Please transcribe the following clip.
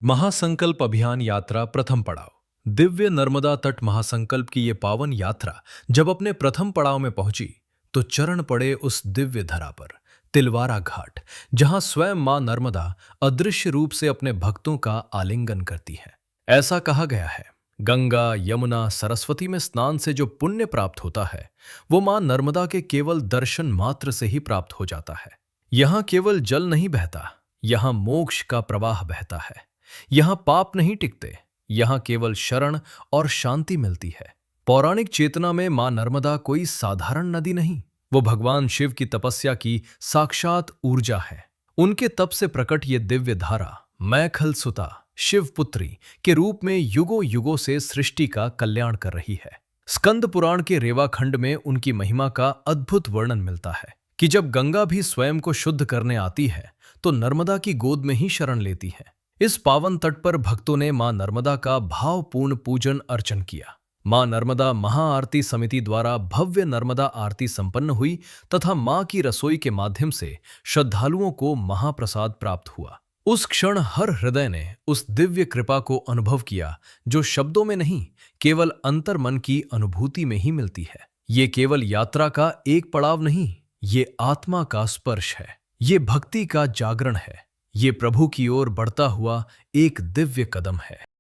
महासंकल्प अभियान यात्रा प्रथम पड़ाव। दिव्य नर्मदा तट महासंकल्प की ये पावन यात्रा जब अपने प्रथम पड़ाव में पहुंची तो चरण पड़े उस दिव्य धरा पर, तिलवारा घाट, जहां स्वयं मां नर्मदा अदृश्य रूप से अपने भक्तों का आलिंगन करती है। ऐसा कहा गया है, गंगा, यमुना, सरस्वती में स्नान से जो पुण्य प्राप्त होता है वो मां नर्मदा के केवल दर्शन मात्र से ही प्राप्त हो जाता है। यहां केवल जल नहीं बहता, यहां मोक्ष का प्रवाह बहता है। यहां पाप नहीं टिकते, यहां केवल शरण और शांति मिलती है। पौराणिक चेतना में मां नर्मदा कोई साधारण नदी नहीं, वो भगवान शिव की तपस्या की साक्षात ऊर्जा है। उनके तप से प्रकट ये दिव्य धारा मैखल सुता शिवपुत्री के रूप में युगों युगों से सृष्टि का कल्याण कर रही है। स्कंद पुराण के रेवा खंड में उनकी महिमा का अद्भुत वर्णन मिलता है कि जब गंगा भी स्वयं को शुद्ध करने आती है तो नर्मदा की गोद में ही शरण लेती है। इस पावन तट पर भक्तों ने मां नर्मदा का भावपूर्ण पूजन अर्चन किया। मां नर्मदा महाआरती समिति द्वारा भव्य नर्मदा आरती संपन्न हुई तथा मां की रसोई के माध्यम से श्रद्धालुओं को महाप्रसाद प्राप्त हुआ। उस क्षण हर हृदय ने उस दिव्य कृपा को अनुभव किया जो शब्दों में नहीं, केवल अंतर मन की अनुभूति में ही मिलती है। ये केवल यात्रा का एक पड़ाव नहीं, ये आत्मा का स्पर्श है, ये भक्ति का जागरण है, ये प्रभु की ओर बढ़ता हुआ एक दिव्य कदम है।